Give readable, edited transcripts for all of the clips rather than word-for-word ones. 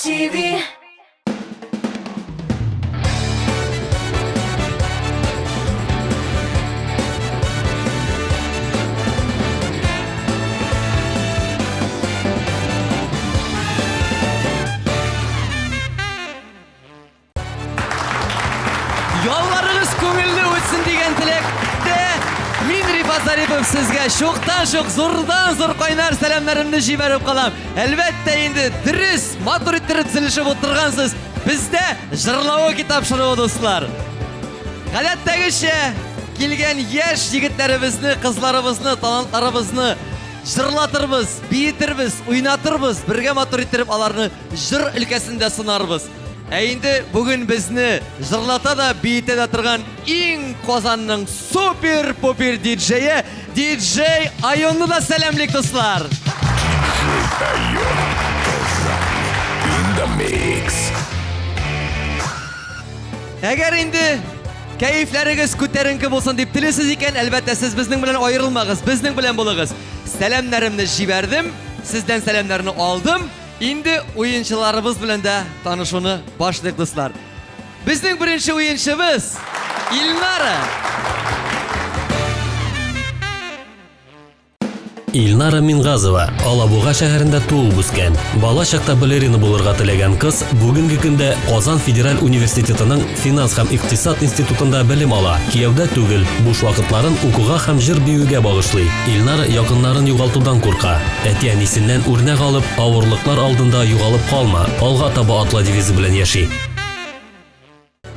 TV. Yollarınız көңілді өтсін деген тілекте мен Рифат Зарипов сізге шоқтан-шоқ, зордан-зор қайнар сәлемдерімді жіберіп қалам. Әлбәттә енді дұрыс, матур иттіріп сөйлесіп отырғансыз. Бізде жырлауы тапшыруы достар. Ғадаттагыча келген еш егіттерімізді, қызларымызды, талантларымызды жырлатырбыз, бейітірбіз, ойнатырбыз, бірге матур иттіріп аларны жыр үлкесінде сынарбыз. Әйінді бүгін бізні жырлата да бейте да тұрған ең Қозанның супер-пупер диджейі диджей Айонны да сәлемлік достар. Айон Қозан in the mix. Әгер енді кәйіфләрігіз көтеріңкі болсын деп тілесіз екен, әлбәттә сіз біздің білен айырылмағыз, біздің білен болығыз. Сәлемлерімді жібердім, сізден сәлемлеріні алдым. Енді ойыншыларымыз білен де танышуны башлайық достар. Біздің бірінші ойыншымыз Илнара. Илнара Минғазова Алабуға шәһәрендә туып үскән. Бала чакта балерина булырга теләгән кыз бүгенге көндә Казан Федераль университетының финанс һәм икътисад институтында белем ала. Кияүдә түгел, буш вакытларын укуга һәм җыр биюгә багышлый. Илнара якыннарын югалтудан курка. Әти-әнисеннән үрнәк алып, авырлыклар алдында югалып калма. Алга таба атла девизы белән яши.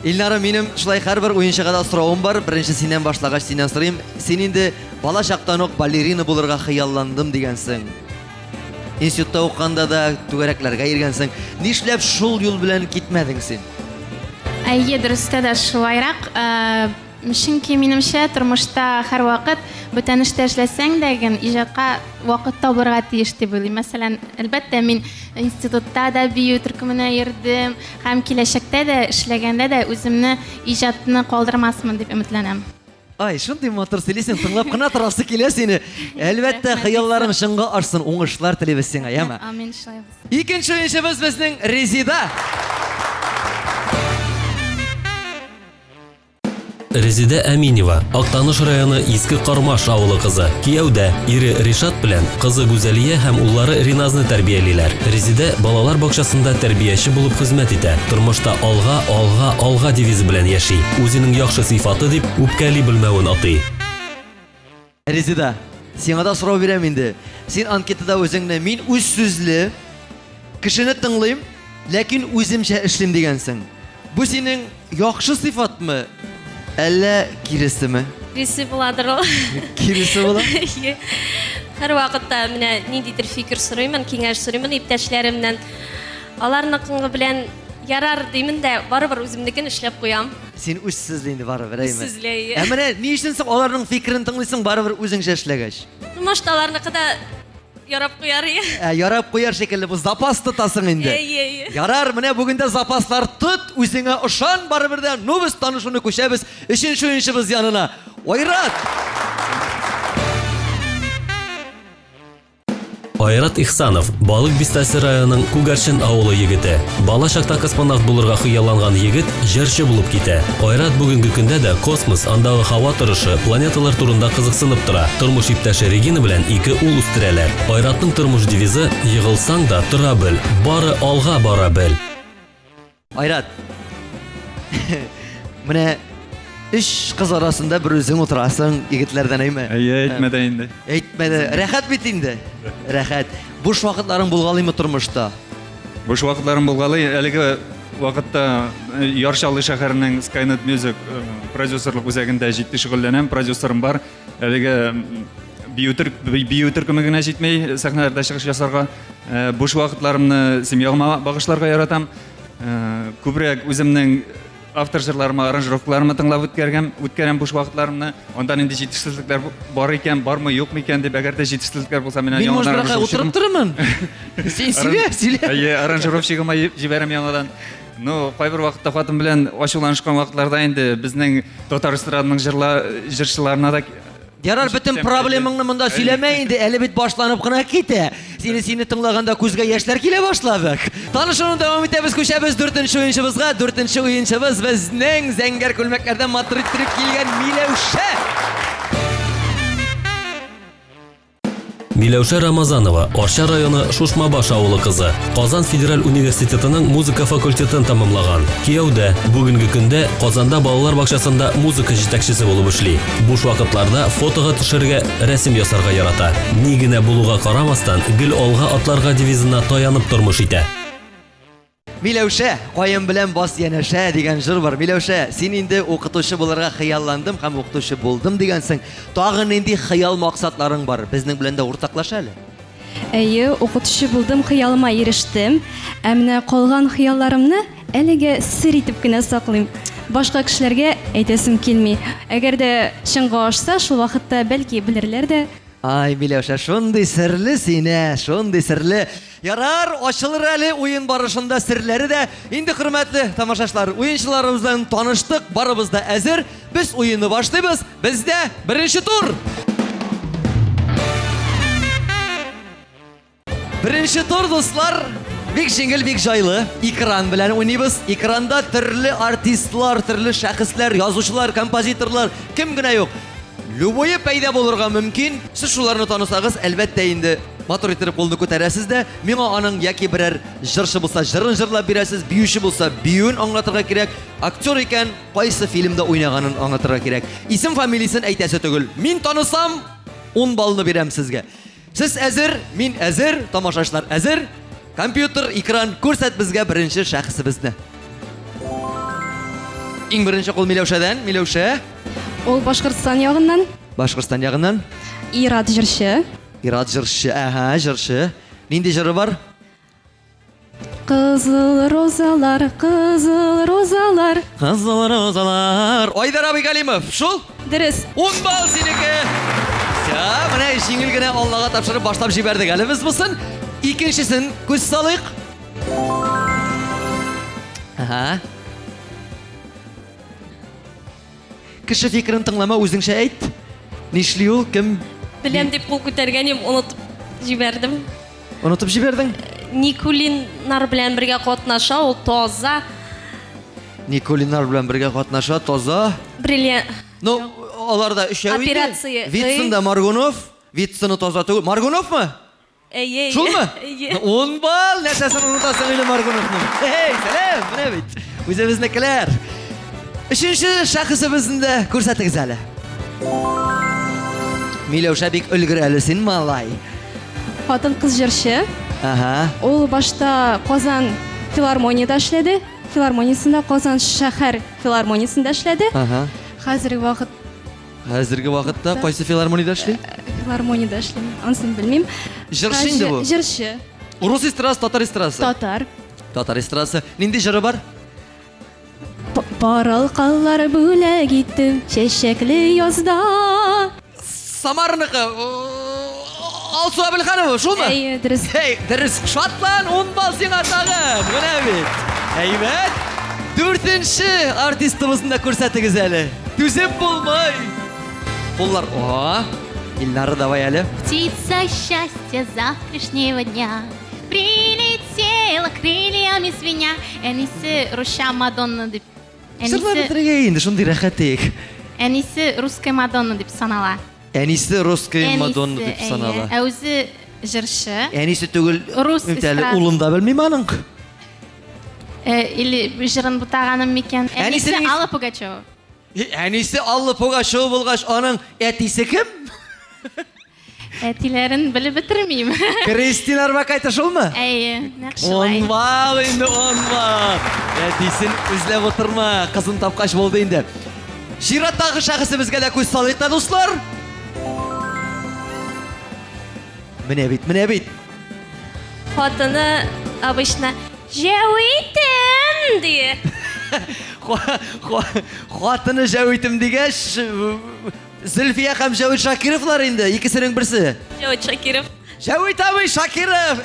Илнара, минем шулай һәрбер ойыншыга да сорауым бар. Беренче синнән башлагач синнән сорыйм. Син инде бала чактан ук балерина булырга хыялландым дигәнсең. Институтта укганда да түгәрәкләргә йөргәнсең. Нишләп шул юл белән китмәдең син? Әйе, дөрестә дә шулайрак. Чөнки минемчә тормышта һәрвакыт бүтән эштә эшләсәң дә иҗатка вакыт табырга тиеш дип уйлыйм. Мәсәлән, әлбәттә мин институтта да бию төркеменә йөрдем һәм киләчәктә дә эшләгәндә дә үземне иҗатны калдырмасмын дип өметләнәм. Ай, шундый матур сөйлисең, тыңлап кына торасы килә сине. Әлбәттә, хыялларың чынга ашсын, уңышлар телибез сиңа, яме? Амин, шулай булсын. Икенче ойынчыбыз безнең Резида. Резида Әминева, Актаныш районы Иске Кармаш авылы кызы. Кияүдә ире Ришат белән кызы Гүзәлия һәм уллары Риназны тәрбиялиләр. Резида балалар бакчасында тәрбияче булып хезмәт итә. Тормышта алга девизы белән яши. Үзенең яхшы сыйфаты дип үпкәли белмәвен атый. Резида, сиңа да сорау бирәм инде. Син анкетада үзеңне мин үз сүзле кешене тыңлыйм, ләкин үземчә эшлим дигәнсең. Бу синең яхшы сыйфатмы? Әллә киресеме? Киресе буладыр ул. Киресе була? Һәр вакытта менә ниндидер фикер сорыймын, киңәш сорыймын иптәшләремнән. Аларныкы белән ярар димин дә, барыбер үземнекен эшләп куям. Син үз сүзле инде барыбер, әйме? Сүзләй. Ә менә ни өчен соң аларның фикерен тыңлыйсың барыбер үзеңчә эшләгәч? Тормышта аларныкы да ярап куяр. Ярап куяр шикелле, бу запас тотасың инде. Ярар, менә бүген дә запаслар тот, үзеңә ышан, барыбер дә ну без танышуны күчәбез. Өченче уенчыбыз янына. Айрат. Айрат Ихсанов, Балык Бистәсе районының Күгәрчен авылы егете. Бала чакта космонавт булырга хыялланган егет җырчы булып китә. Айрат бүгенге көндә дә космос, андагы һава торышы, планеталар турында кызыксынып тора. Тормыш иптәше Регина белән ике ул үстерәләр. Айратның тормыш девизы "Йыгылсаң да тора бел, бары алга бара бел". Айрат. Менә үч кыз арасында бер үзең утырасың, егетләрдән әйме? Әйтмәдә инде. Әйтмәде. Рәхәт бит инде. Рәхәт. Буш вакытларың булгалыймы тормышта? Буш вакытларым булгалы, әлеге вакытта Яршалы шәһәренең Skynet Music продюсерлык үзәгендә җитди шөгыльләнәм, продюсерым бар. Әлеге бию төркеме генә җитмәй, сәхнәләрдә чыгыш ясарга, буш вакытларымны семьяма багышларга яратам. Күбрәк үземнең автор җырларыма, аранжировкаларыма тыңлап үткәргән буш вакытларымны, андан инде җитешсезлекләр бар икән, бармы, юкмы икән дип, әгәр дә җитешсезлекләр булса, Мин монда утырып торырмын. Син сөйлә. Әйе, аранжировщигыма җибәрәм яңадан. Ну, кайбер вакытта хатын белән ачуланышкан вакытларда инде безнең татар эстрадының җырчыларына да Ярар, бөтен проблемаңны монда сөйләмә инде, әле бит башланып кына китә. Сине тыңлаганда күзгә яшьләр килә башлады. Танышуны дәвам итәбез, күчәбез 4нче уенчыбызга. 4нче уенчыбыз безнең зәңгәр күлмәкләрдән матур иттереп килгән Миләүшә. Миләүшә Рамазанова, Арча районы Шушмабаш авылы кызы. Казан Федераль университетының музыка факультетын тамамлаган. Кияүдә, бүгенге көндә Казанда балалар бакчасында музыка җитәкчесе булып эшли. Буш вакытларда фотога төшәргә, рәсем ясарга ярата. Ни генә булуга карамастан, гел алга атларга девизына таянып тормыш итә. Миләүшә, каен белән бас янәшә дигән җыр бар. Миләүшә, син инде укытучы булырга хыялландым һәм укытучы булдым дигәнсең. Тагын нинди хыял максатларың бар? Безнең белән дә уртаклаша әле. Әйе, укытучы булдым, хыялыма ирештем. Ә менә калган хыялларымны әлегә сер итеп кенә саклыйм. Башка кешеләргә әйтәсем килми. Әгәр дә чынга ашса, шул вакытта бәлки белерләр дә. Ай, Миләүшә, шундый серле сине, шундый серле. Ярар, ачылыр әле уен барышында серләре дә. Инде хөрмәтле тамашачылар, уенчыларыбыздан таныштык, барыбыз да әзер. Без уенны башлыйбыз. Бездә беренче тур. Беренче тур, дуслар. Бик җиңел, бик җайлы. Экран белән уйныйбыз. Экранда төрле артистлар, төрле шәхесләр, язучылар, композиторлар, кем генә юк. Любое пәйда булырга мөмкин. Сез шуларны танысагыз, әлбәттә инде матур итеп булды күтәрәсез дә. Миңа аның яки берәр җырчы булса, җырын җырлап бирәсез, биюче булса, биюен аңлатырга кирәк. Актер икән, кайсы фильмда уйнаганын аңлатырга кирәк. Исем фамилиясын әйтәсе түгел. Мин танысам, 10 балны бирәм сезгә. Сез әзер, мин әзер, тамашачылар әзер. Компьютер, экран, күрсәт безгә беренче шәхесебезне. Иң беренче кул Миләүшәдән. Миләүшә, Ул Башкортстан ягыннан, Башкортстан ягыннан. Ират җырчы. Ират җырчы, җырчы. Нинди җыры бар? Кызыл розалар, кызыл розалар. Кызыл розалар. Айдар Абыйгалимов, шул? Дөрес. 10 балл синеке. Менә җиңел генә Аллага тапшырып башлап җибәрдек әле без бусын. Икенчесен күз салыйк. Кеше фикерен тыңлама, үзеңчә әйт. Нишли ул, кем? Беләм дип кул күтәргәнем, онытып җибәрдем. Онытып җибәрдең? Никулиннар белән бергә катнаша, ул таза. Никулиннар белән бергә катнаша, таза. Бриллиант. Ну, аларда өчәү иде. Операция. Витсын да Маргунов. Витсыны таза түгел. Маргуновмы? Әйе. Шулмы? Әйе. 10 балл, нәрсәсен унутасың инде Маргуновның. Сәлам, менә бит. Үзебезнекеләр. Өченче шәхесебезне дә күрсәтегез әле. Миләүшә бик өлгерәле син, малай. Хатын кыз җырчы. Ул башта Казан филармонияда эшләде. Филармониясында, Казан шәһәр филармониясында эшләде. Хәзерге вакытта кайсы филармониядә эшли? Филармонияда эшли. Анысын белмим. Җырчы инде бу. Җырчы. Рус эстрасы, татар эстрасы. Татар. Татар эстрасы. Нинди җыры бар? Паралкалар бүләк иттем чәчәкле язда. Самарныкы. Алсу Абелханова, шулмы? Әйе, дөрес. Дөрес. Шатлан, 10 балл сиңа тагын. Менә бит. Әйбәт. 4нче артистыбызны да күрсәтегез әле. Түзеп булмай. Куллар. Илнары давай әле. Птица счастья завтрашнего дня прилетела крыльями звеня. Әнисе Руша Мадонна дип. Сырлар бетерегә инде шундый рәхәтлек. Әнисе русская Мадонна дип санала. Әнисе русская Мадонна дип санала. Ә үзе җырчы. Әнисе түгел. Рус Әле эстрады. улында белмим аның. Или җырын бутаганым микән? Әнисе Әнисе Алла Пугачева. Әнисе Алла Пугачева булгач, аның әтисе кем? Әтиләрен белеп бетермим. Кристина Арбакайте шулмы? Әйе, нәкъшулай. 10 балл инде, 10 балл. Әтисен үзләп утырма, кызын тапкач булды инде. Чираттагы шәхесебезгә дә күз салыйк та, дуслар. Менә бит. Хатыны обычно «Жәуитем» ди. Хатыны Жәуитем дигәч, Зөлфия һәм Жәуит Шакировлар инде, икесенең берсе. Жәуит Шакиров. Жәуит абый Шакиров.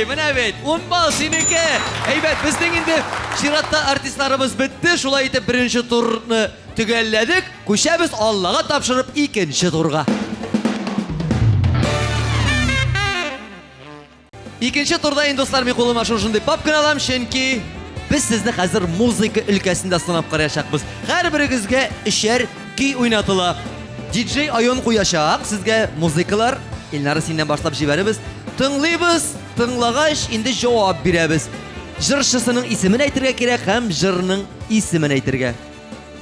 Менә бит. 10 балл синеке. Әйбәт, безнең инде чиратта артистларыбыз бетте. Шулай итеп беренче турны төгәлләдек. Күчәбез Аллага тапшырып икенче турга. Икенче турда инде достар, мен колыма шушындай папканы алам, чөнки biz sizni hozir muzika өлкәсендә сынап караячакбыз. Һәрберегезгә 3 көй уйнатыла. DJ Ayon куячак сезгә музыкалар. Илнары синнән башлап җибәрәбез. Тыңлыйбыз, тыңлагач инде җавап бирәбез. Җырчысының исемен әйтергә кирәк һәм җырның исемен әйтергә.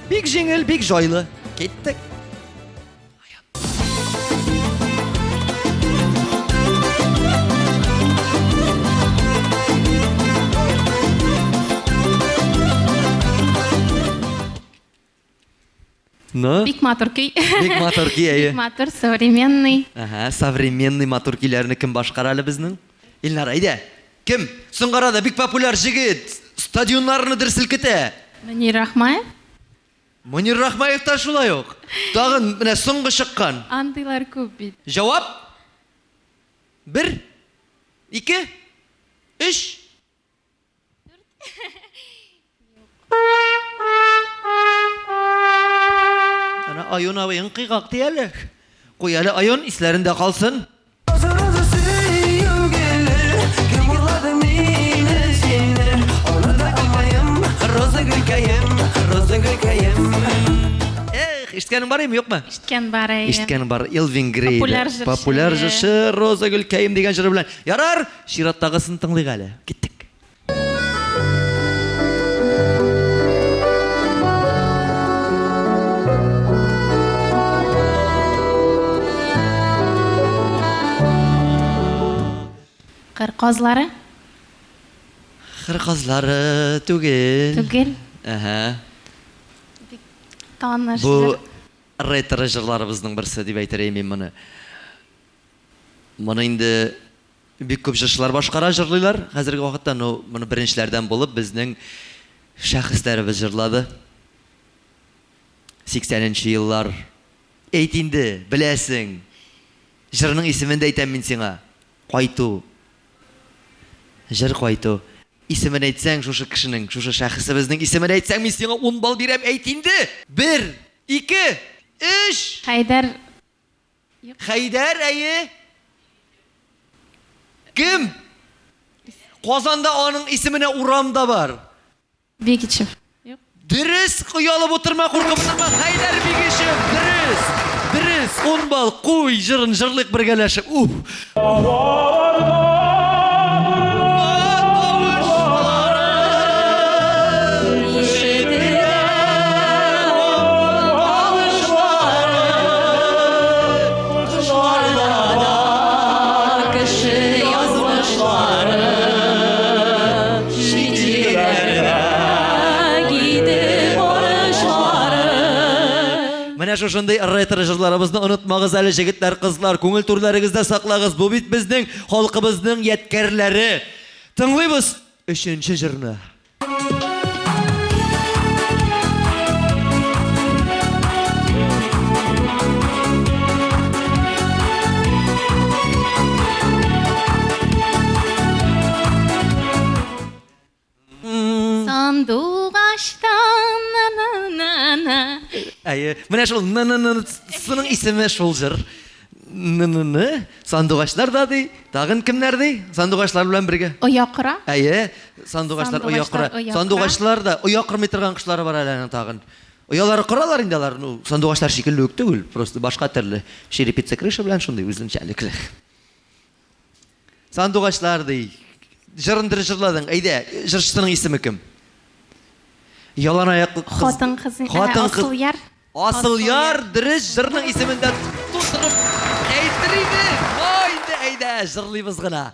Бик җиңел, бик җайлы. Кеттек. Ну? Бик матур көй. Бик матур көй, әйе. Бик матур, современный. Ага, современный матур көйләрне кем башкара әле безнең? Илнар, әйдә. Кем? Соңгарада бик популяр җигит, стадионнарны дер селкетә. Мөнир Рахмаев. Мөнир Рахмаев та шулай ук. Тагын менә соңгы чыккан. Андыйлар күп бит. Җавап? 1, 2, 3. Ana Ayun abeyин кыйгак диялек. Куй әле Ayun исләрендә калсын. Ишткәнең бар имы, юкмы? Ишеткән бар әйе. Ишткәнең бар. Элвин Грей. Популяр җырчы. Популяр җырчы Роза Гөлкәем дигән җыры белән. Ярар, чираттагысын тыңлыйк әле. Киттек. Кыр казлары. Кыр казлары түгел. Түгел. Ага. Таныш. Бу ретро җырларыбызның берсе дип әйтергә мин моны. Моны инде бик күп җырчылар башкара җырлыйлар. Хәзерге вакытта моны беренчеләрдән булып безнең шәхесләребез җырлады. 80нче еллар. Әйт инде, беләсең. Җырның исемен дә әйтәм мин сиңа. Кайту. Җыр кайту. Исемен әйтсәң, шушы кешенең, шушы шәхесебезнең исемен әйтсәң, мин сиңа 10 бал бирәм. Әйт инде. 1, 2, 3. Хайдар. Хайдар, әйе. Кем? Казанда аның исеменә урам да бар. Бигичев. Юк. Дөрес, кыялып утырма, куркып утырма. Хайдар Бигишев, дөрес. Дөрес, 10 бал. Куй, җырын җырлык бергәләшеп. Менә шушындай ретро җырларыбызны онытмагыз әле, җегетләр, кызлар, күңел түрләрегездә саклагыз. Бу бит безнең халкыбызның яткәрләре. Тыңлыйбыз 3нче җырны. Сандугаштан на. Әйе, менә шул ны-ны-ны-сының исеме шул җыр. Ны-ны-ны, сандугачлар да ди. Тагын кемнәр ди? Сандугачлар белән бергә. Оякыра. Әйе, сандугачлар оякыра. Сандугачлар да оякырмый торган кышлары бар әле аның тагын. Оялары кыралар инде алар. Сандугачлар шикелле үк түгел, просто башка төрле. Черепица крыша белән шундый үзенчәлекле. Сандугачлар ди. Җырындыр җырладың. Әйдә, җырчысының исеме кем? Ялан аяклы кыз. Хатын кызы. Асылъяр. Асылъяр, дөрес, җырның исемен дә тутырып әйтер иде. Инде әйдә, җырлыйбыз гына.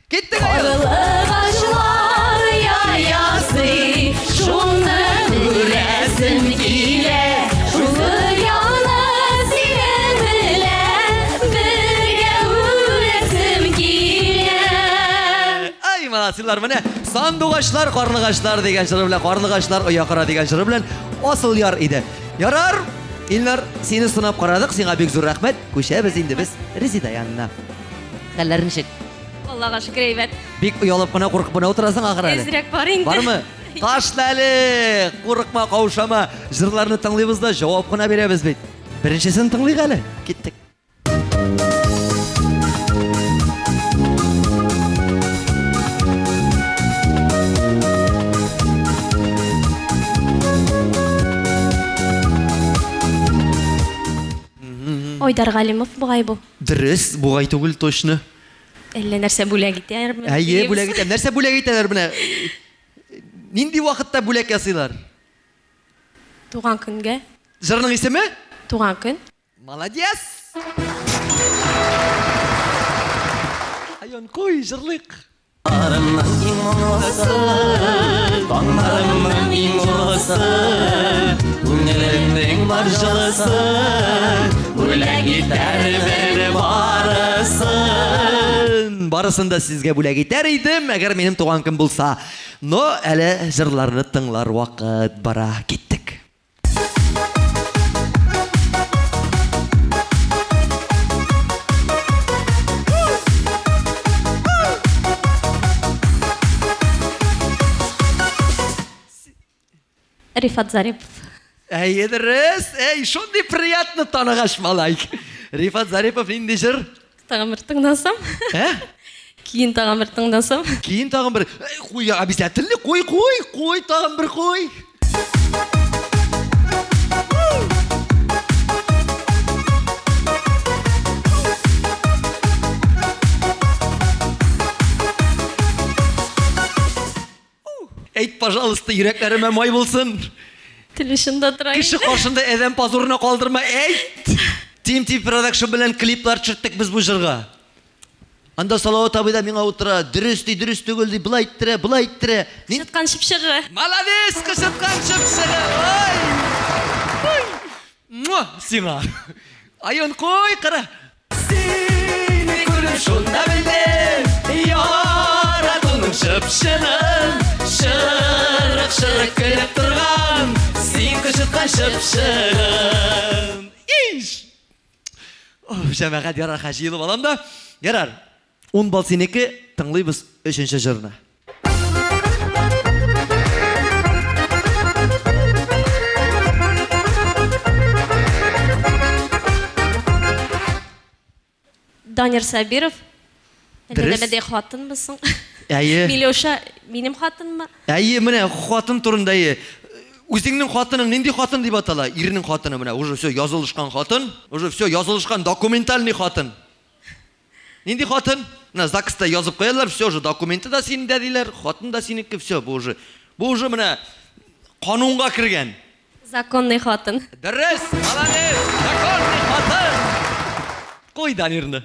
Киттек. Карлыгачлар яясы, шуны күрәсем килә. Шуны яны синең белән бергә үләсем килә. Ай, маласылар, менә сандугачлар, карлыгачлар дигән җыры белән, карлыгачлар оякыра дигән җыры белән Асылъяр иде. Ярар, Илнар, сине сынап карадык, сиңа бик зур рәхмәт. Күчәбез инде без Резида янына. Хәлләрең ничек? Аллага шөкер әйбәт. Бик уялып кына, куркып кына утырасың ахыр әле. Әзрәк бар инде. Бармы? Ташла әле, курыкма, каушама. Җырларны тыңлыйбыз да җавап кына бирәбез бит. Беренчесен тыңлыйк әле. Киттек. Айдар Галимов бугай бу. Дөрес, бугай түгел точно. Әллә нәрсә бүләк итәр? Әйе, бүләк итәм. Нәрсә бүләк итәләр менә? Нинди вакытта бүләк ясыйлар? Туган көнгә. Жырның исеме? Туган көн. Молодец! Айон кой, жырлык. Таңдарымның иң ұлысы, көңілімнің бар жылысы, бүләк итәр бер барысын. Барысын да сезгә бүләк итәр идем, әгәр минем туган көн булса. Но әле жырларны тыңлар вакыт бара, киттек. Рифат Зарипов. Әйе, дөрес. Шундый приятно таныгач малай. Рифат Зарипов нинди жыр? Тагын бер тыңдасам. Кийин тагын бер тыңдасам. Кейін тағын бір... Қой, обязательно, қой, тағын бір қой. Әйт, пожалуйста, йөрәкләремә май булсын. Телешинда торайын. Кеше каршында әдәм позорына калдырма, әйт. Team Production белән клиплар чырттык біз бу жырга. Анда Салават абый да миңа утыра, дөрес түгел ди, булай иттире. Шыткан шыпшыгы. Молодец, кышыткан шыпшыгы. Ой. Муа, сиңа. Айон кой, кара. Сине күрдем шунда белдем, яратуның шыпшыгын. Шырык көлеп турган, син кышыткан шыпшыгын. Иш! Жәмәгать ярар хәҗиле балам да. Ярар. 10 бал синеке, тыңлыйбыз 3нче жырны. Данир Сабиров. Дөрес. Әллә хатын бысың? Әйе. Милеуша минем хатынмы? Әйе, менә хатын турында әйе. Үзеңнең хатының нинди хатын дип атала? Ирнең хатыны менә, уже все язылышкан хатын, уже все язылышкан документальный хатын. Нинди хатын? Менә ЗАГСта язып куялар, все уже документы да синдә диләр, хатын да синеке, все, бу уже менә канунга кергән. Законный хатын. Дөрес, молодец, законный хатын. Кой Данирны.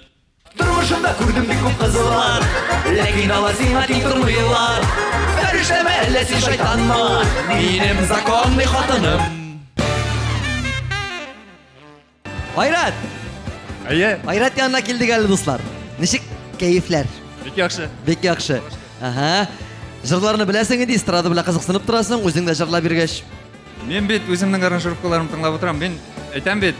Тормышымда күрдем бик күп кызлар, ләкин алар сиңа тиң тормыйлар. Фәрештәме әллә син шайтанмы? Минем законный хатыным. Айрат. Әйе, Айрат янына килдек әле дуслар. Ничек кәефләр? бик яхшы. Бик яхшы. Ага. Жырларны беләсең инде, эстрада белән кызыксынып торасың, үзең дә җырлап биргәч. Мен бит үземнең аранжировкаларымны тыңлап утырам. Мен әйтәм бит,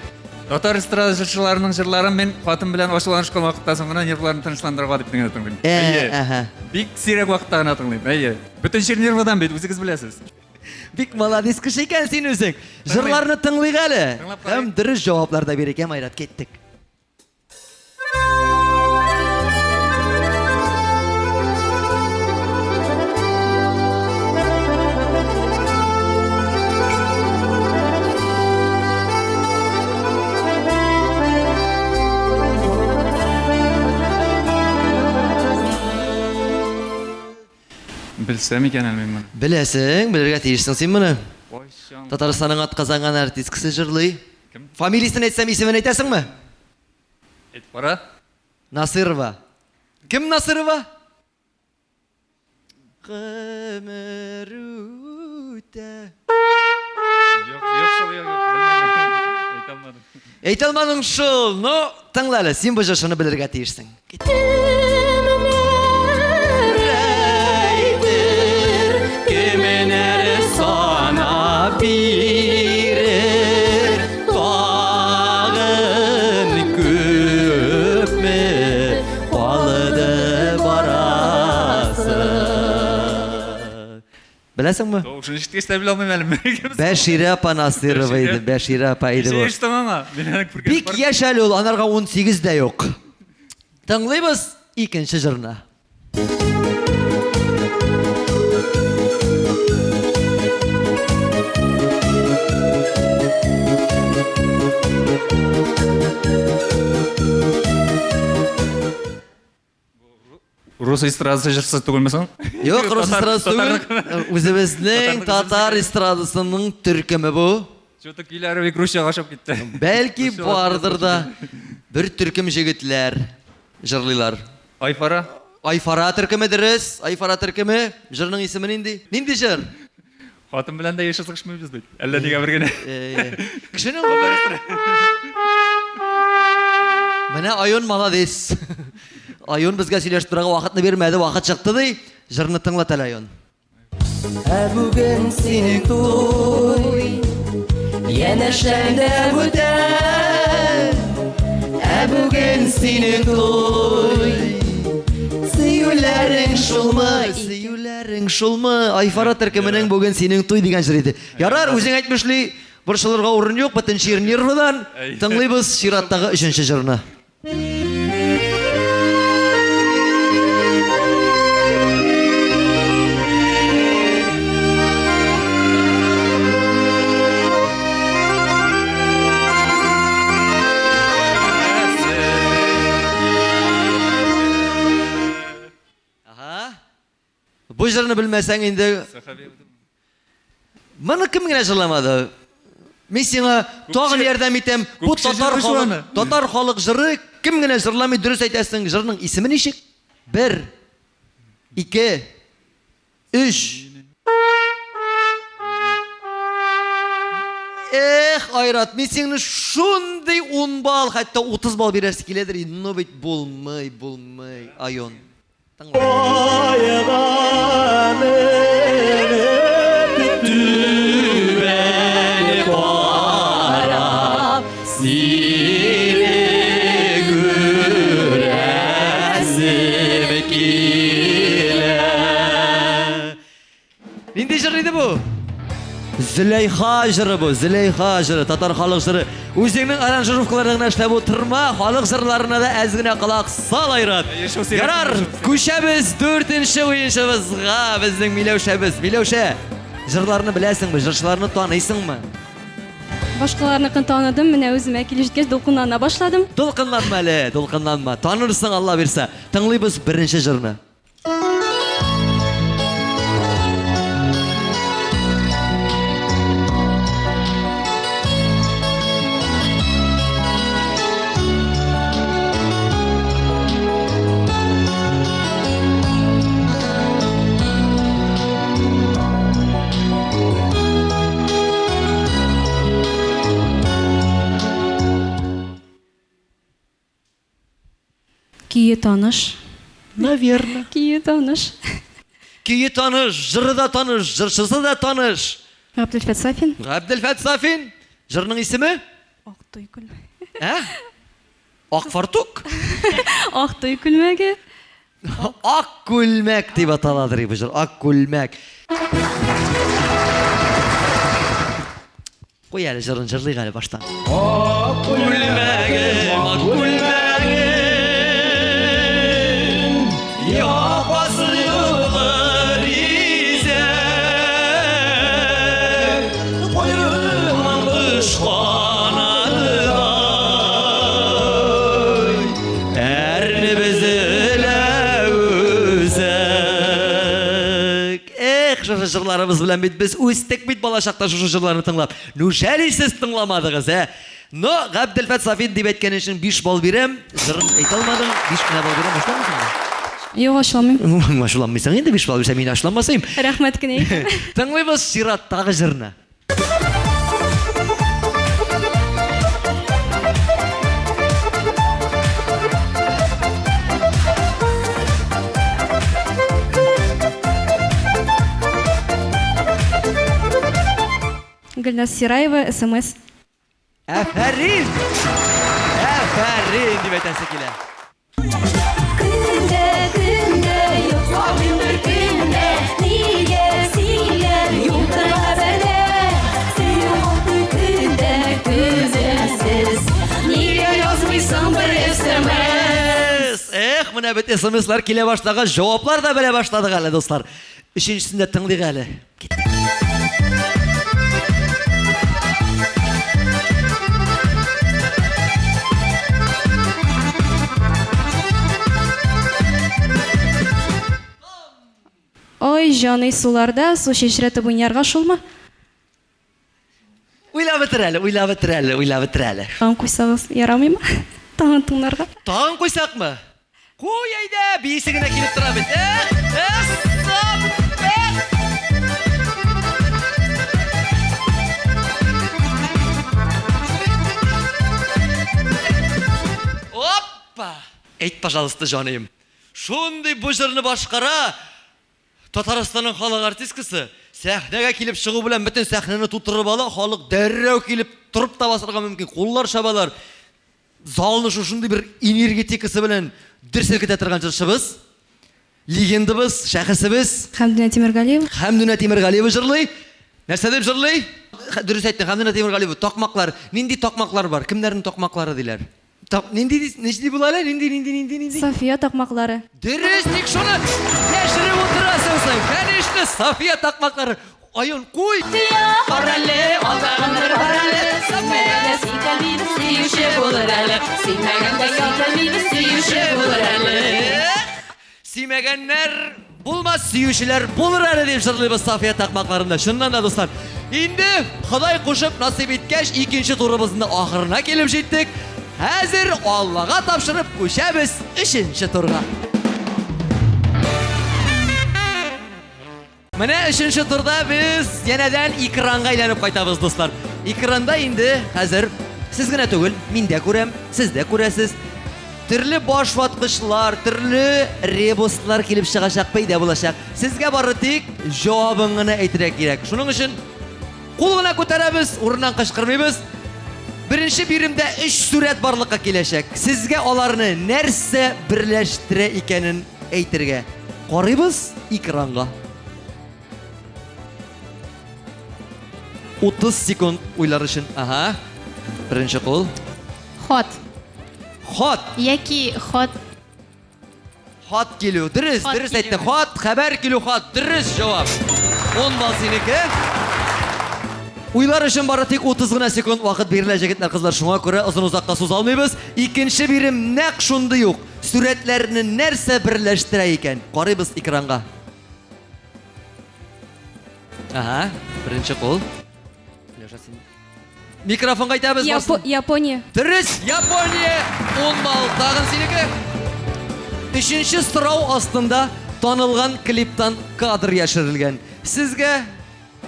татар эстрада җырчыларының җырларын мен хатын белән ачуланышкан вакытта соң гына нервларны тынычландырырга дип тыңлатам бит. Әйе. Бик сирәк вакытта гына тыңлыйм. Әйе. Бөтен җир нервыдан бит, үзегез беләсез. Бик молодец кеше икән син үзең. Жырларны тыңлыйк әле. Тыңлап карыйк. Һәм дөрес җаваплар да бирик, Айрат, кеттек. Белсәм икән әле мен. Беләсең, белергә тиешсең син моны. Ойчан. Татарстанның атказанган артисткасы җырлый. Кем? Фамилиясын әйтсәм, исемен әйтәсеңме? Әйтеп кара. Насырова. Кем Насырова? Гомер үтә. Юк, белмәдем. Әйтә алмадым. Әйтә алмадың шул. Но, тыңла әле, син бу җырны белергә тиешсең. Кеменәре сана бирер, тагын күпме алды барасы. Беләсеңме? Шуны ишеткәч тә белә алмыйм әле. Бәширә апа Насырова иде, Бәширә апа иде бу. Ишетәм аңа. Бик яшь әле ул, анарга 18 дә юк. Тыңлыйбыз 2нче җырны. Рус эстрадасы жырсыз түгелмесең? Yok, Rus estradası түгел. Үзебезнең татар эстрадасының төркеме бу. Что-то көйләре бик русчага ашып китте. Бәлки бардыр да бер төркем җегетләр җырлыйлар. Айфара. Айфара төркеме дөрес. Айфара төркеме. Җырның исеме нинди? Нинди җыр? Хатын белән дә яшә сыгышмыйбыз бит. Әллә нигә бер генә. Кешенең Менә Айон молодец. Айон безгә сөйләшеп торырга вакытны бирмәде, вакыт чыкты ди. Җырны тыңлат әле Айон. Бүген сине туй, янәшәңдә бүтән. Бүген сине туй, сөюләрең шулмы, Сөюләрең шулмы? Айфара төркеменең бүген синең туй дигән җыр иде. Ярар, үзең әйтмешли, борчылырга урын юк, бөтен шир нервыдан. Тыңлыйбыз чираттагы 3нче җырны. Бу җырны белмәсәң инде, моны кем генә җырламады? Мин сиңа тагын ярдәм итәм. Бу татар халык җыры кем генә җырламый, дөрес әйтәсең. Җырның исеме ничек? 1 2 3 Айрат, мин сиңне шундый 10 балл, хәтта 30 балл бирәсе киләдер. Ну бит булмый. Айон. Tübeni para, sile güresim kile. Нинди җыр иде бу? Зөләйха җыры бу, Зөләйха җыры, татар халык җыры. Үзеңнең аранжировкаларыңны гына эшләп утырма, халык җырларына да әз генә колак сал, Айрат. Ярар, күчәбез 4нче уенчыбызга, безнең Миләүшәбез. Миләүшә, җырларны беләсеңме, җырчыларны таныйсыңмы? Башкаларныкын таныдым, менә үземә килеш җиткәч дулкынлана башладым. Дулкынланма әле, дулкынланма. Танырсың, Алла бирсә. Тыңлыйбыз 1нче җырны. Кие таныш. Наверное. Кие таныш. Көйі таныш, жыры да таныш, жыршысы да таныш. Габделфәт Сафин. Габделфәт Сафин. Жырның исеме? Ак күлмәге. Ак фартук. Ак күлмәге. Ак күлмәк дип аталадыр бу җыр. Ак күлмәк. Куй әле җырын җырлыйк әле баштан. Ак күлмәге, ак күлмәге. Yapasıdır izler, koyunun kış kanadı ay, erni bizile üzek. Şuşu jırlarımız bilen bit, biz üstek bit balaşakta şuşu jırlarını tınlap. Nuşeli siz tınlamadınız, No, Gabdelfat Safin dip etken için 5 bal birem, jırın aytalmadım, 5 bal birem, başlar mısın? Yok, aşılamıyorum. Maşulanmaysan енді 5 бал берсем, мен ашуланмасайым. Рәхмәт кенә. Тыңлайбыз сираттагы җырны. Гөлназ Сираева, СМС. Әфәрин! Әфәрин дип әйтәсе килә. Менә бит СМСлар килә башлаган, җаваплар да белә башладык әле, дуслар. Өченчесендә тыңлыйк әле. җаный суларда су чәчрәтеп уйнарга шулмы? Уйлап бетер әле, уйлап бетер әле, уйлап бетер әле. Тагын куйсагыз ярамыймы? Тагын тыңларга. Тагын куйсакмы? Куй әйдә, биясе генә килеп тора бит. Стоп! Опа! Әйт, пожалуйста, җаным. Шундый бу җырны башкара Татарстанның халык артисткасы сәхнәгә килеп чыгу белән бөтен сәхнәне тутырып ала, халык дәррәү килеп турып та басырга мөмкин. Куллар шабалар. Залны шушындый бер энергетикасы белән дерселкетә торган җырчыбыз, легендабыз, шәхесебез Хәмдүнә Тимергалиева. Хәмдүнә Тимергалиева җырлый. Нәрсә дип җырлый? Дөрес әйттең, Хәмдүнә Тимергалиева. Такмаклар. Нинди такмаклар бар? Кемнәрнең такмаклары диләр? Нинди була әле? Нинди? София такмаклары. Дөрес, ник шуны яшереп утырасың син? Конечно, София такмаклары. Айын куй. Паралле, алдағандар паралле, сүймәгәндә син кәлбине сөюче булыр әле, сүймәгәндә син кәлбине сөюче булыр әле. Сөймәгәннәр булмас, сөючеләр булыр әле дип җырлыйбыз София такмакларында. Шуннан да дуслар. Инде Ходай кушып насип иткәч, икенче турыбызның ахырына килеп җиттек. Хәзер Аллага тапшырып күчәбез 3нче турга. Менә 3нче турда biz янәдән экранга әйләнеп кайтабыз дуслар. Экранда инде хәзер сез генә түгел, мин дә күрәм, сез дә күрәсез. Төрле баш ваткычлар, төрле ребуслар килеп чыгачак, пәйда булачак. Сезгә бары тик җавабын гына әйтергә кирәк. Шуның өчен кул гына күтәрәбез, урыннан кычкырмыйбыз. Беренче биремдә 3 сурәт барлыкка киләчәк. Сезгә аларны нәрсә берләштерә икәнен әйтергә. Карыйбыз экранга. 30 секунд уйлар өчен. Ага. Беренче кул. Хот. Хат. Яки хот. Хат килү. Дөрес, Хат дөрес килү. әйтте. Хат, хәбәр килү, хат. Дөрес җавап. 10 бал синеке. Уйлар өчен бары тик 30 гына секунд вакыт биреләчәк итләр кызлар. Шуңа күрә озын узакка сузалмыйбыз. Икенче бирем нәкъ шундый ук. Сүрәтләрне нәрсә берләштерә икән? Карыйбыз экранга. Ага, беренче кул. Микрофон кайтабыз барсын. Япония. Дөрес, Япония 10 бал. Тагын синеке. 3нче сорау астында танылган клиптан кадр яшерелгән. Сезгә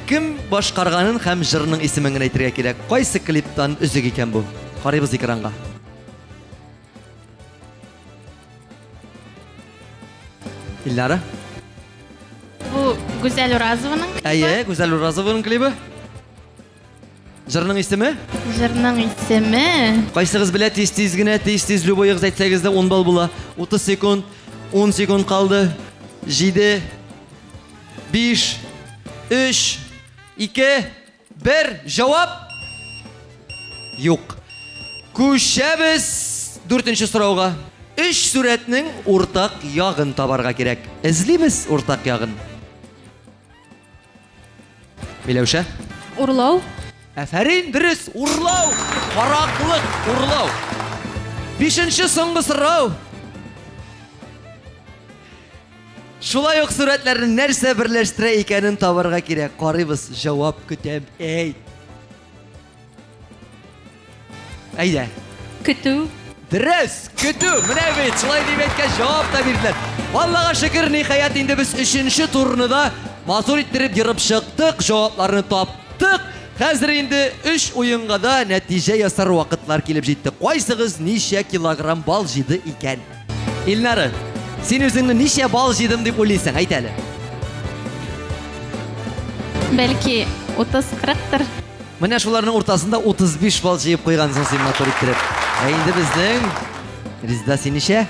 кем башкарганын һәм җырның исемен генә әйтергә кирәк. Кайсы клиптан үзек икән бу? Карыйбыз экранга. Иллара? Бу Гүзәл Уразованың Әйе, Гүзәл Уразованың клибы. Җырның исеме? җырның исеме. Кайсыгыз белә тиз-тиз генә, тиз-тиз любойыгыз әйтсәгез дә 10 бал була. 30 секунд, 10 секунд калды. 7, 5, 3, 2, 1. Җавап? Юк. Күчәбез 4нче сорауга. 3 сүрәтнең уртак ягын табарга кирәк. Эзлибез уртак ягын. Миләүшә? Урлау. Әфәрин, дөрес, урлау, караклык, урлау. 5нче соңгы сорау. Шулай ук сүрәтләрне нәрсә берләштерә икәнен табарга кирәк. Карыйбыз, җавап көтәм. Әйт. Әйдә. Көтү. Дөрес, көтү. Менә бит, шулай дип әйткән җавап та бирделәр. Аллага шөкер, ниһаять инде без 3нче турны да мазур иттереп йырып чыктык, җавапларны таптык. Хәзер инде 3 уенга да нәтиҗә ясар вакытлар килеп җитте. Кайсыгыз ничә килограмм бал җыйды икән? Илнары, син үзеңне ничә бал җыйдым дип уйлыйсың? Әйт әле. Бәлки 30-40-тыр. Менә шуларның уртасында 35 бал җыеп куйгансың син матур иттереп. Ә инде безнең Ризда син ничә?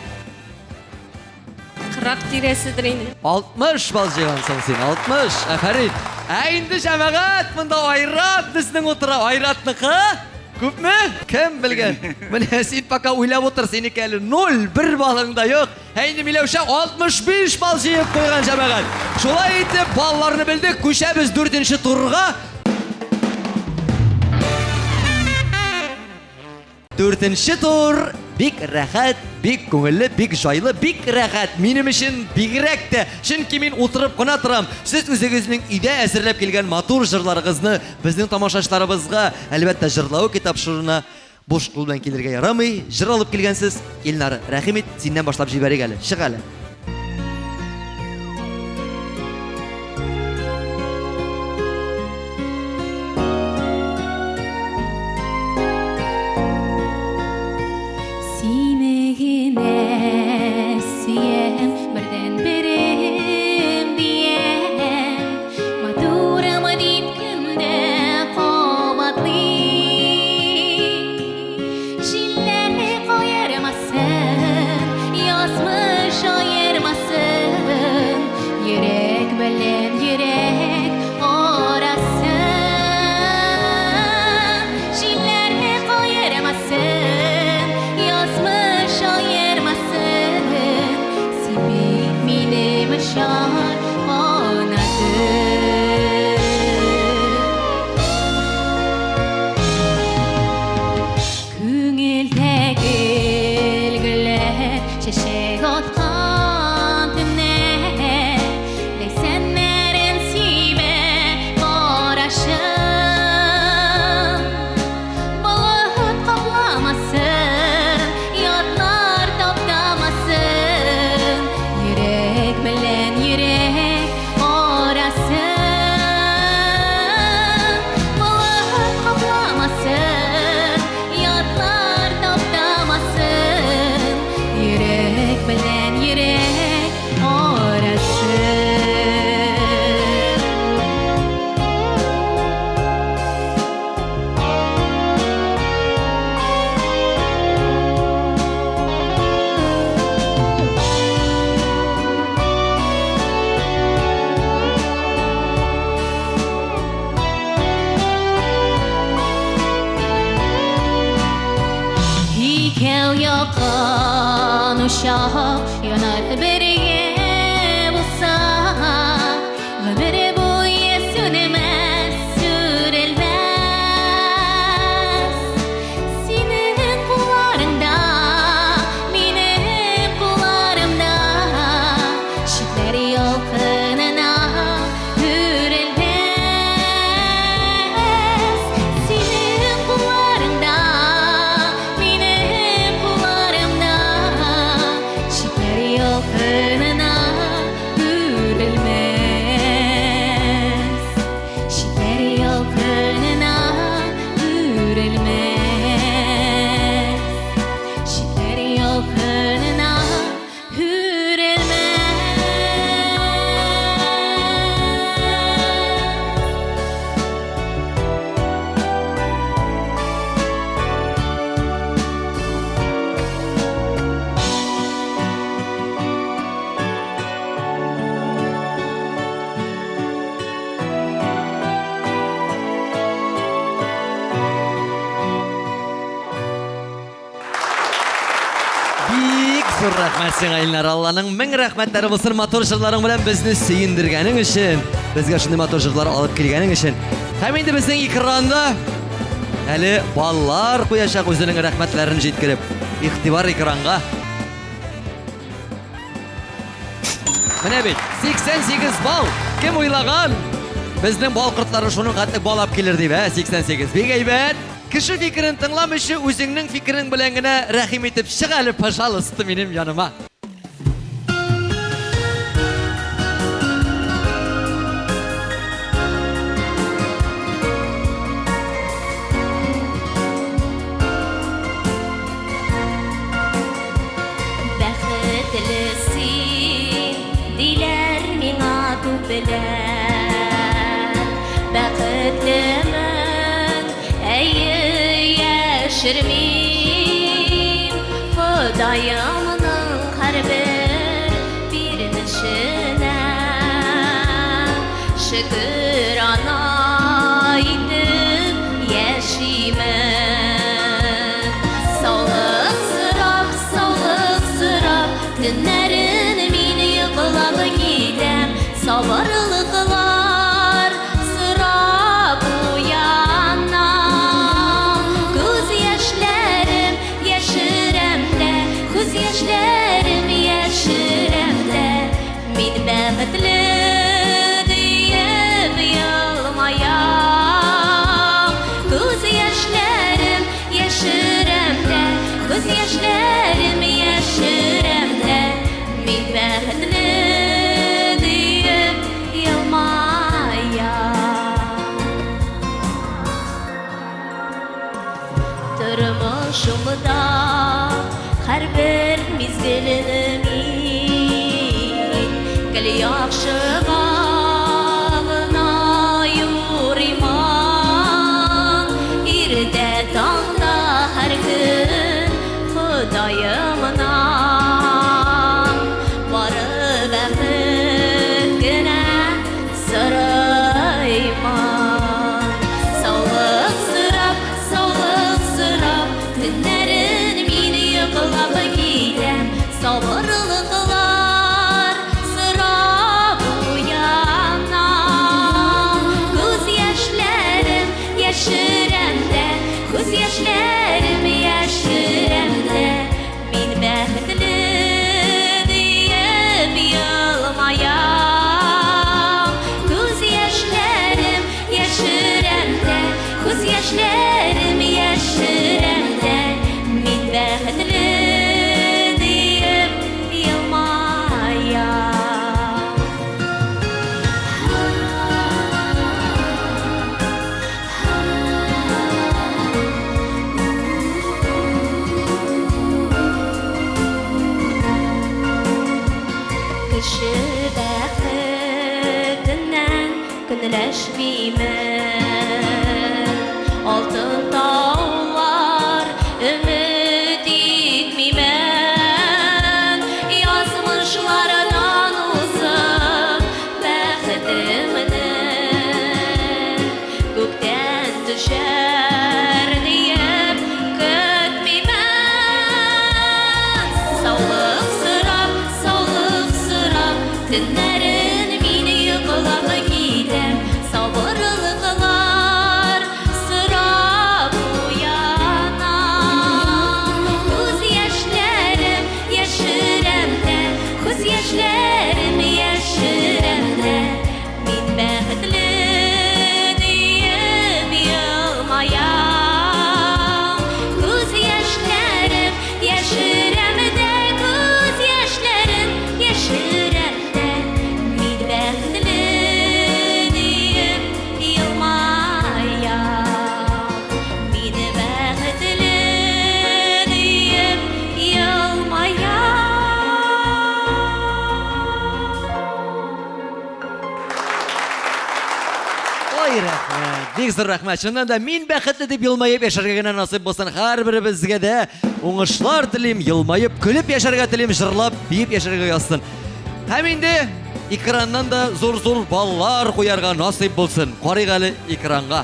40 тирәседер инде. 60 бал җыйгансың син. 60. Әфәрин. Ә инде җәмәгать монда айрат безнең утыра. Айратныкы күпме? Кем белгән? Менә син пока уйлап утыр, синеке әле 0, 1 балың да юк. Ә инде Миләүшә 65 бал җыеп куйган җәмәгать. Шулай итеп балларны белдек. Күчәбез 4нче турга. 4нче тур бик рәхәт, бик күңелле, бик жайлы, бик рәхәт. Минем өчен бигрәк тә. Чөнки мин утырып кына торам. Сез үзегезнең өйдә әзерләп килгән матур җырларыгызны безнең тамашачыларыбызга әлбәттә җырлау китапшырына буш кул белән килергә ярамый. Җыр алып килгәнсез. Илнар, рәхим ит, синнән башлап җибәрик әле. Чык әле. Зур рәхмәт сиңа, Илнар. Алланың мең рәхмәтләре булсын матур җырларың белән безне сөендергәнең өчен, безгә шундый матур җырлар алып килгәнең өчен. Һәм инде безнең экранда әле баллар куячак үзенең рәхмәтләрен җиткереп. Игътибар экранга. Менә бит 88 балл. Кем уйлаган? Безнең бал кортлары шуның хәтле балап килер дип, 88. Бик әйбәт. Кеше фикерен тыңламыйчы үзеңнең фикерең белән генә рәхим итеп чык әле, пожалуйста, минем яныма. Бәхетле син, диләр миңа күпләр. Бәхетлемен, әйе яшермим, Ходаемның һәрбер бирнешенә. Шөкер ана итеп яшимен. Саулык сырап, төннәрен мин йоклап китәм. Сабырлыклар сырап уянам. Күз яшьләрем яшерәм Başımda her bir mizgilinimin Gel yaxşı bağına yuriman İrde tağda her gün Xudayımdan Varıp əmrine sarayman Sağlık sırap Günlerin mini yıkılap gidem Sabırlıklar sırap uyana Göz yaşlarım yaşıremde Göz yaşlarım yaşıremde Min bəxtli deyip yılmayam Göz yaşlarım yaşıremde Göz yaşlarım yaşıremde Min bəxtli deyip yılmayam Kişi bəxtindən günləşmiyəm Altın dağlar ümid dikmiyəm Yazmışlardan uzaq bəxtimini Gökdən düşər deyib kötmiyəm Sağlık sırap Günlerin mini yıkılap gidem Sabırlıklar sırap uyana Göz yaşlarım yaşıremde Göz yaşlarım yaşıremde Min bəxtli deyip yılmayam Göz yaşlarım yaşıremde Göz yaşlarım yaşıremde Min bəxtli deyip yılmayam Min bəxtli deyip yılmayam Oy rahmat, bek zo'r rahmat. Shundan da men baxtli deb yilmayib yasharga nasib bo'lsin. Har birimizga da o'ngishlar tilayim, yilmayib, kulib yasharga tilayim, jirlab, biyib yasharga yozsin. Ham endi ekrandan da zo'r ballar qo'yarga nasib bo'lsin. Qaraygali ekranga.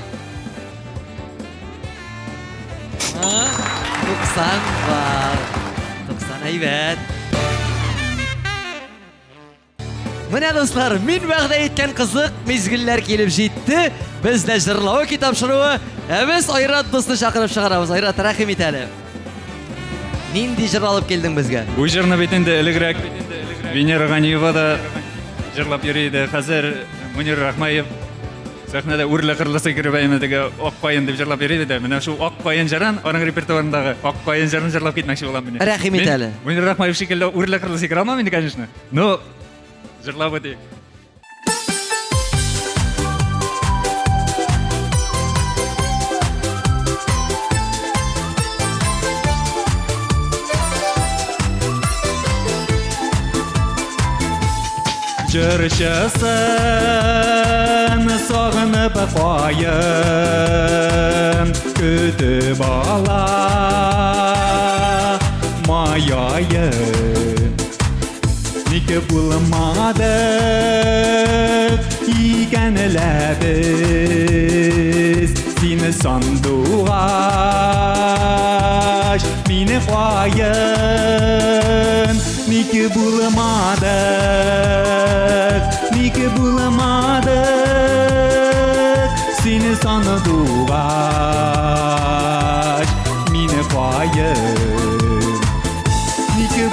Ha? 90 var. 90 ayvet. Mana do'stlar, men vaqtda aytgan qiziq mezgillar kelib jetdi. Bizda jirlov kitob shuruvi. Biz Oyrat do'stni chaqirib chiqaramiz. Oyrat, rahim etali. Nindi jir olib kelding bizga? Bu jirni betinde iligrak Venera G'aniyeva da jirlab yuriydi. Hozir Munir Rahmayev sahnada urla qirlasa kirib aymadiga oq qo'yin deb jirlab yuriydi. Mana shu oq qo'yin jiran uning repertuarindagi oq qo'yin jirini jirlab ketmoqchi bo'laman men. Rahim etali. Munir Rahmayev shekilli urla qirlasa kira olmayman endi, конечно. No, jirlab o'taylik. Jırşasın sağınıp qoyun kütüb ala mayayın Niki bulmadık ikenlebiz Seni sanduğaş mini qoyun Niki bulmadık Seni sanduğaş mini qoyun Niki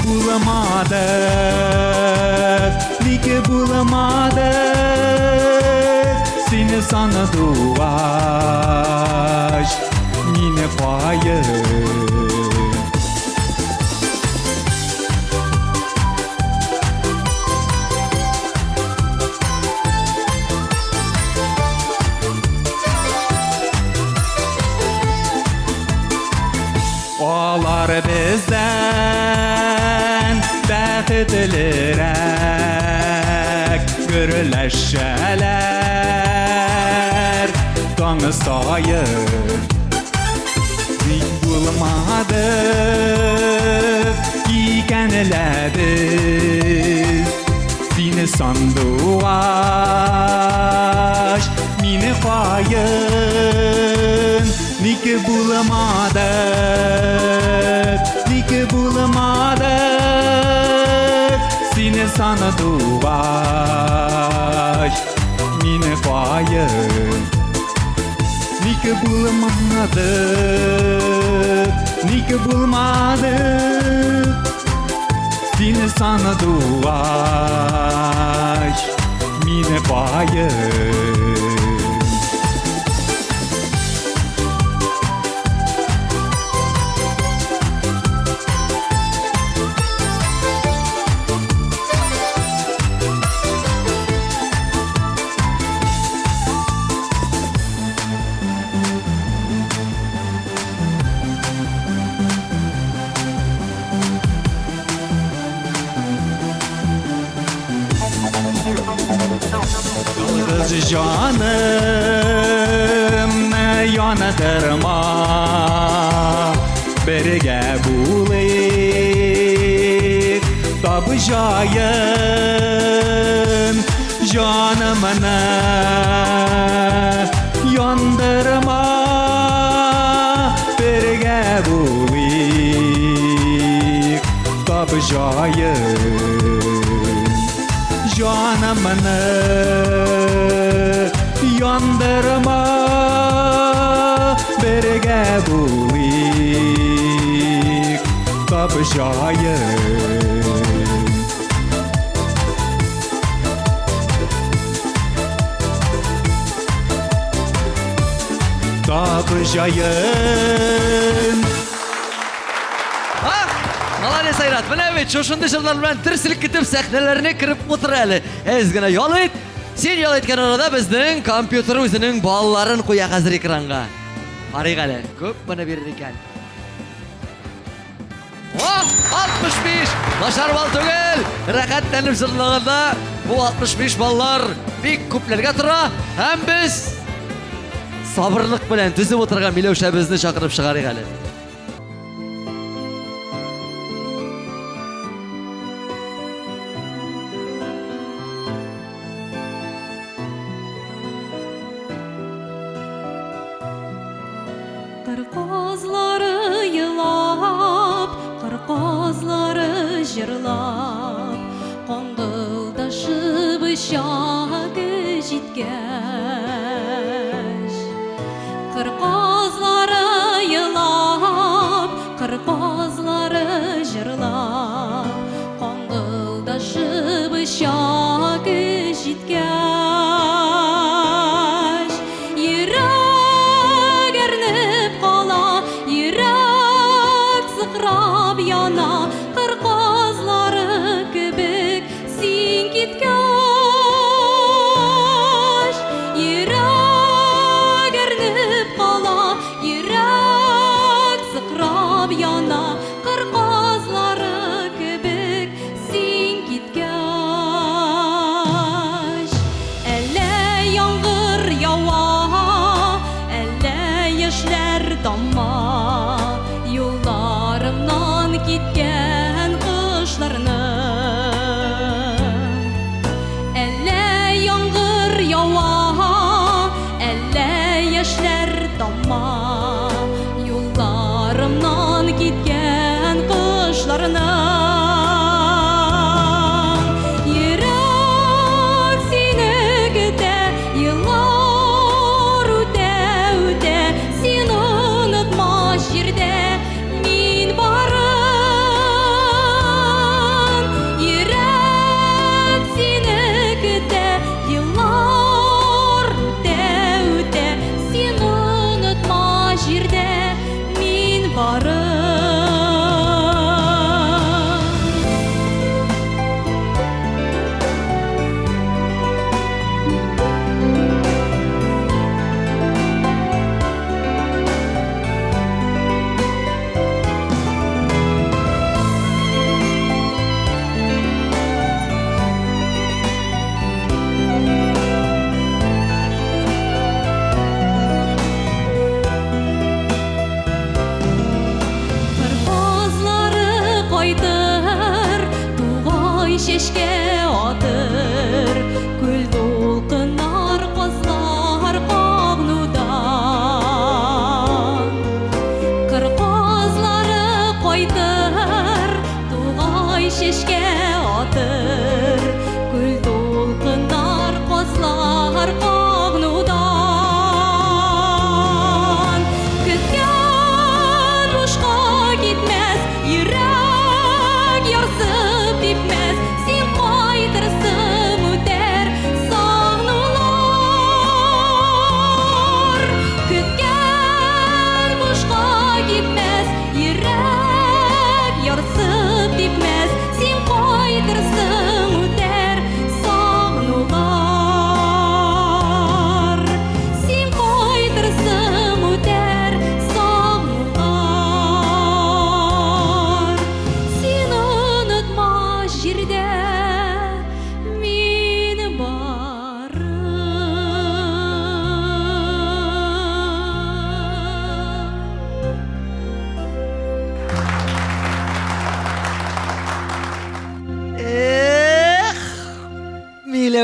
bulamadık Seni sanduğaş mini qoyun bilsen bäxetlirak gürleşşeler Tağı sayır dik bulmadı ikenlebiz Seni sandıvaş mini fayın Niki bulamadık Niki bulamadık Seni sandıvaş mini fayın Niki bulamadık Niki bulamadık Seni sandıvaş mini fayın Kız canım yanadırma Birge bulayım Tabıcayın canımını yandırma Birge bulayım Tabıcayın canımını yandırma Birge bulayım Tabıcayın Tabıcayın Ha? Молодец Айрат. Мына бит шошындай жырлар белән терселеп китеп сәхнәләренә кереп утыр әле. Әзгенә ял ит. Сен ял иткән арада безнең компьютер үзенең балларын куя хәзер экранга. Карыйк әле. Күп моны бирер икән. О, 65! Нашар бал түгел. Рәхәтләнеп җырлаганда бу 65 баллар бик күпләргә тора. Һәм без сабырлык белән түзеп утырган Миләүшәбезне чакырып чыгарыйк әле. Кыргызлары йылап, кыргызлары жырлап, коңгылдашып чагы җиткәч. Кыргызлары йылап, кыргызлары жырлап, коңгылдашып чагы җиткәч. Сыкрап яна кыргызлары кебек син киткәч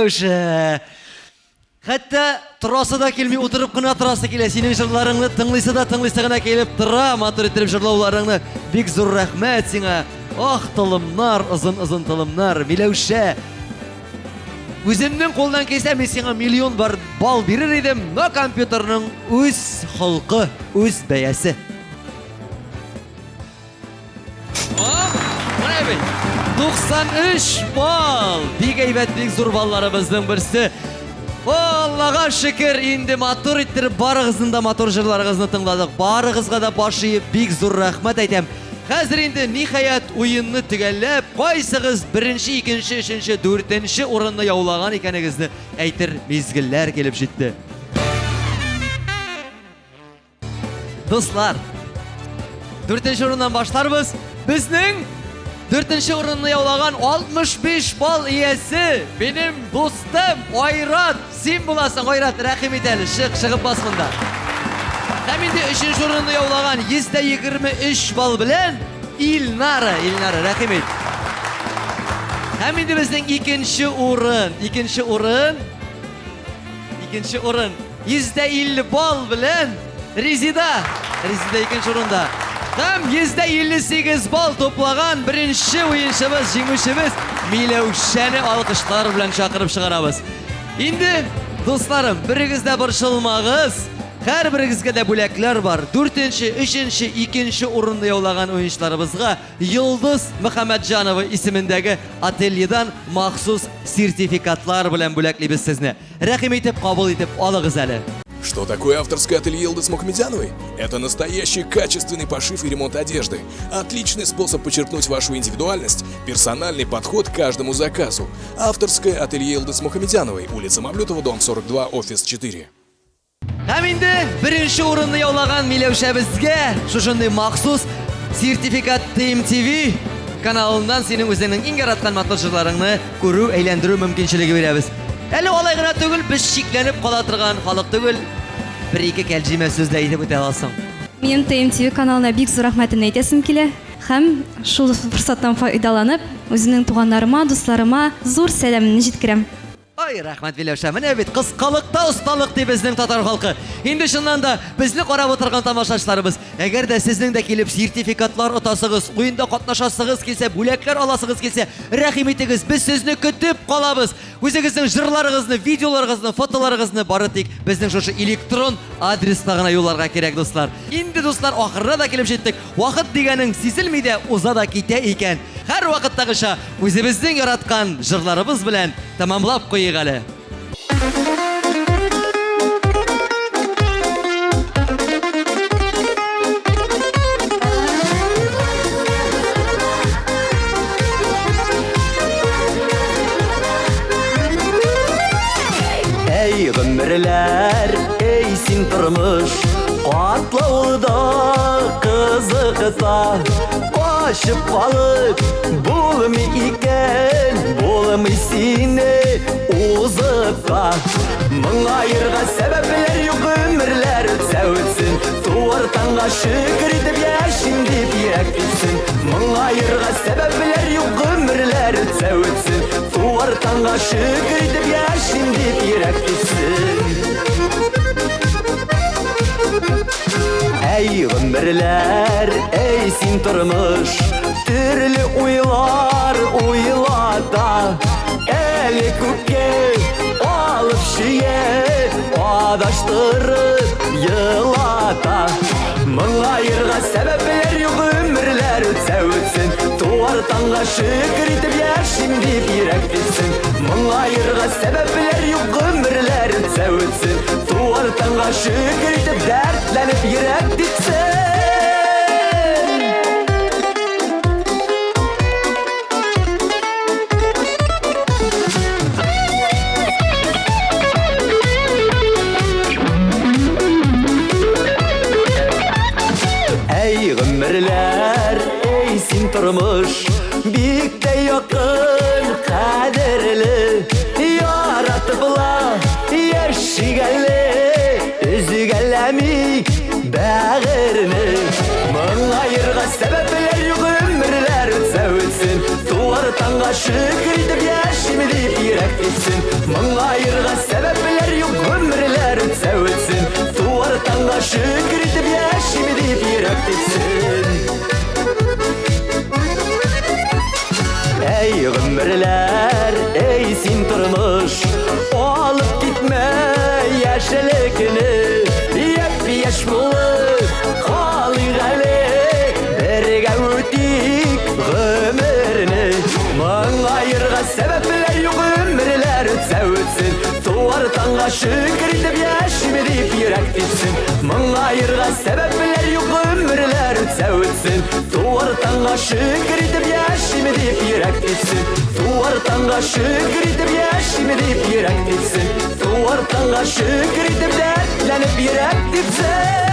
Миләүшә. Хәтта торасы да килми, утырып кына торасы килә. Синең җырларыңны тыңлыйсы да тыңлыйсы гына килеп тора. Матур итеп җырлауларыңны бик зур рәхмәт сиңа. Ах, тылымнар, озын тылымнар. Миләүшә. Үземнең қолдан келсә, мен сиңа миллион бар бал бирер идем, но компьютерның үз холкы, үз бәясе. 93 бал. Бик әйбәт, бик зур балларыбызның берсе. Аллага шөкер, инде матур иттереп барыгызны да матур җырларыгызны тыңладык. Барыгызга да баш иеп бик зур рәхмәт әйтәм. Хәзер инде ниһаять уенны төгәлләп, кайсыгыз 1-нче, 2-нче, 3-нче, 4-нче урынны яулаган икәнегезне әйтер мизгелләр килеп җитте. Дуслар, 4-нче урыннан башларбыз. Безнең 4-нче урынны яулаган 65 бал иясе benim достым Айрат. Син буласың, Айрат, рәхим ит әле, чыгып бас монда. Һәм инде 3-нче урынны яулаган 123 бал белән Илнара, рәхим ит. Һәм инде безнең 2-нче урын 150 бал белән Резида 2-нче урында. Һәм 158 бал топлаган беренче уенчыбыз, җиңүчебез Миләүшәне алкышлар белән чакырып чыгарабыз. Инде, дусларым, берегез дә борчылмагыз. Һәрберегезгә дә бүләкләр бар. 4-нче, 3-нче, 2-нче урынны яулаган уенчыларыбызга Йолдыз Мөхәммәтҗанова исемендәге ательедан махсус сертификатлар белән бүләклибез сезне. Рәхим итеп, кабул итеп алыгыз әле. Что такое авторское ателье Йылдыз Мухамедяновой? Это настоящий качественный пошив и ремонт одежды. Отличный способ подчеркнуть вашу индивидуальность, персональный подход к каждому заказу. Авторское ателье Йылдыз Мухамедяновой, улица Мамлютова, дом 42, офис 4. Һәм инде беренче урынны яулаган Миләүшәбезгә шушындай махсус сертификат TMTV каналыннан синең үзеңнең иң яраткан матур җырларыңны күрү, әйләндерү мөмкинчелеге бирәбез. Әле алай гына түгел, без шикләнеп кала торган халык түгел. Бер-ике кәлҗимә сүздә әйтеп үтә аласың. Минем TMTV каналына бик зур рәхмәтемне әйтәсем килә. Һәм шул форсаттан файдаланып, үзенең туганнарыма, дусларыма зур сәламымны җиткерәм. Ай, рәхмәт Миләүшә. Менә бит кыскалыкта осталык ди безнең татар халкы. Инде шуннан да безне карап утырган тамашачыларыбыз, әгәр дә сезнең дә килеп сертификатлар отасыгыз, уенда катнашасыгыз килсә, бүләкләр аласыгыз килсә, рәхим итегез, без сезне көтеп калабыз. Үзегезнең җырларыгызны, видеоларыгызны, фотоларыгызны бары тик безнең шушы электрон адреска гына юлларга кирәк, дуслар. Инде, дуслар, ахырына да килеп җиттек. Вакыт дигәнең сизелми дә уза да китә икән. Һәр вакыттагыша үзебезнең яраткан җырларыбыз белән тәмамлап куйыйк әле. Эй гомерләр, эй син тормыш, катлауда кызыкта. Ашып калып булмый икән, булмый сине узыкка. Моңаерга сәбәпләр юк, гомерләр үтсә үтсен. Туар таңга шөкер итеп яшим дип йөрәк типсен. Моңаерга сәбәпләр юк, гомерләр үтсә үтсен. Туар таңга шөкер итеп яшим дип йөрәк типсен. Эй гомерләр, эй син тормыш, төрле уйлар уйлата. Әле күккә алып шие, адаштырып елата. Моңаерга сәбәпләр юк, гомерләр үтсә үтсен. Туар таңга шөкер итеп яшим дип йөрәк типсен. Моңаерга сәбәпләр юк, гомерләр үтсә үтсен. Туар таңга шөкер итеп дәртләнеп йөрәк типсен. Эй гомерләр, эй син тормыш, бик тә якын, кадерле. Яратыбла яшигәле, үзгәләми бәгырне. Моңаерга сәбәпләр юк, гомерләр үтсә үтсен. Туар таңга tanga şükredip yaşayım deyip yürek etsin. Mыңайырға sebepler yok ömürler ötse ötsin. Tuvar tanga şükredip yaşayım deyip yürek etsin. Ey ömürler, ey sin turmuş, alıp gitme yaşlılıkını. Yep yaş bulup kalın gali, berge ötik ömürünü. Mыңайырға sebepler yok ömürler ötse ötsin. Tuvar tanga şükredip yaşayım deyip yürek etsin. Mыңайырға sebepler yok ömürler ötse ötsin. Tuvar tanga şükredip yaşayım deyip yürek etsin. Tuvar tanga şükredip yaşayım deyip yürek etsin. Tuvar tanga şükredip dertlenip yürek etsin.